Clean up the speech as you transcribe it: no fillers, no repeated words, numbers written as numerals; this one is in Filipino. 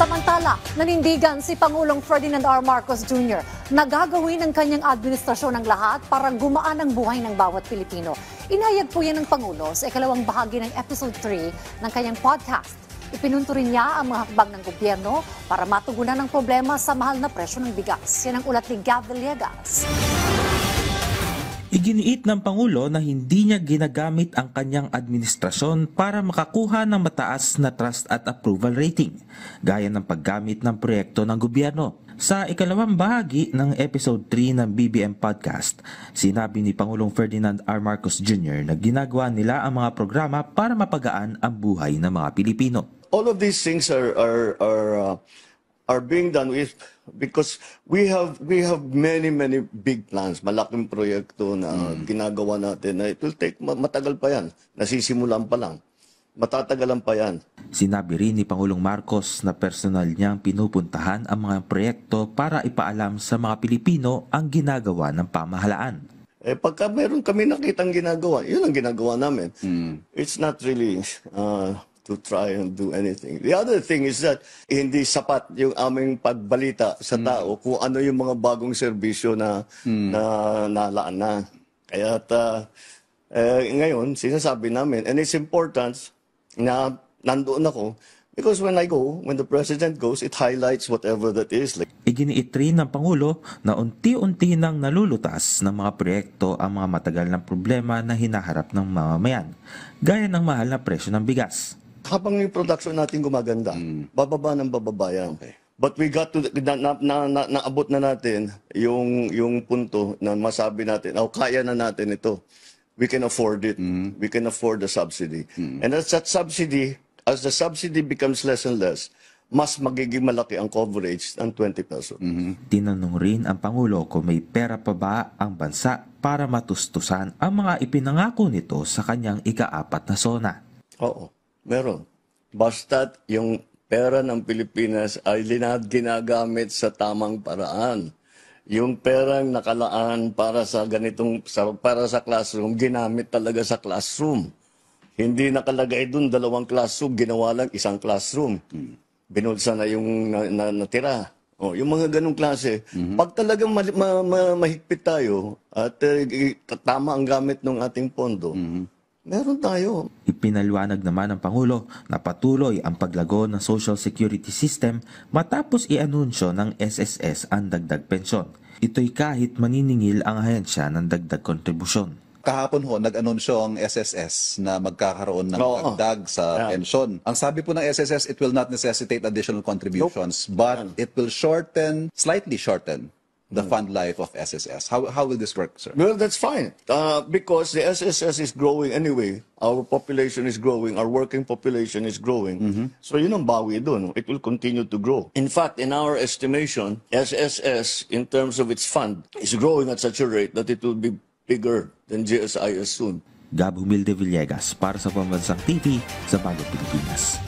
Samantala, nanindigan si Pangulong Ferdinand R. Marcos Jr. na gagawin ng kanyang administrasyon ang lahat para gumaan ang buhay ng bawat Pilipino. Inayag po yan ng Pangulo sa ikalawang bahagi ng Episode 3 ng kanyang podcast. Ipinunto rin niya ang mga hakbang ng gobyerno para matugunan ang problema sa mahal na presyo ng bigas. Yan ang ulat ni Gav Villegas. Iginiit ng Pangulo na hindi niya ginagamit ang kanyang administrasyon para makakuha ng mataas na trust at approval rating, gaya ng paggamit ng proyekto ng gobyerno. Sa ikalawang bahagi ng Episode 3 ng BBM Podcast, sinabi ni Pangulong Ferdinand R. Marcos Jr. na ginagawa nila ang mga programa para mapagaan ang buhay ng mga Pilipino. All of these things are being done with because we have many big plans, malaking proyekto na ginagawa natin na it will take matagal pa yan, nasisimulan pa lang, matatagalan pa yan. Sinabi rin ni Pangulong Marcos na personal niyang pinupuntahan ang mga proyekto para ipaalam sa mga Pilipino ang ginagawa ng pamahalaan. Pagka meron kami nakitang ginagawa, yun ang ginagawa namin. It's not really to try and do anything. The other thing is that hindi sapat yung aming pagbalita sa tao kung ano yung mga bagong serbisyo na nalaan na. Kaya ngayon, sinasabi namin, and it's important na nandoon ako because when the President goes, it highlights whatever that is. Iginiit rin ng Pangulo na unti-unti nang nalulutas ng mga proyekto ang mga matagal na problema na hinaharap ng mamamayan, gaya ng mahal na presyo ng bigas. Habang yung production natin gumaganda, bababa ng bababa yan. Okay. But we got to, naabot na natin yung punto na masabi natin, kaya na natin ito. We can afford it. We can afford the subsidy. And as the subsidy becomes less and less, mas magiging malaki ang coverage ng 20 pesos. Tinanong rin ang Pangulo kung may pera pa ba ang bansa para matustusan ang mga ipinangako nito sa kanyang ika-4 na SONA. Oo. Meron. Basta't yung pera ng Pilipinas ay ginagamit sa tamang paraan. Yung perang nakalaan para sa para sa classroom, ginamit talaga sa classroom. Hindi nakalagay dun 2 classroom, ginawa lang 1 classroom. Binulsa na yung natira. Yung mga ganong klase. Pag talagang mahigpit tayo at tama ang gamit ng ating pondo, meron tayo. Ipinaliwanag naman ng Pangulo na patuloy ang paglago ng Social Security System matapos i-anunsyo ng SSS ang dagdag pensyon. Ito'y kahit maniningil ang ahensya ng dagdag kontribusyon. Kahapon nag-anunsyo ang SSS na magkakaroon ng dagdag sa pensyon. Ang sabi po ng SSS, it will not necessitate additional contributions, but it will slightly shorten the fund life of SSS. How will this work, sir? Well, that's fine. Because the SSS is growing anyway. Our population is growing. Our working population is growing. So yun ang bawi doon. It will continue to grow. In fact, in our estimation, SSS, in terms of its fund, is growing at such a rate that it will be bigger than GSIS soon. Gab Humilde Villegas para sa Pambansang TV sa Bagong Pilipinas.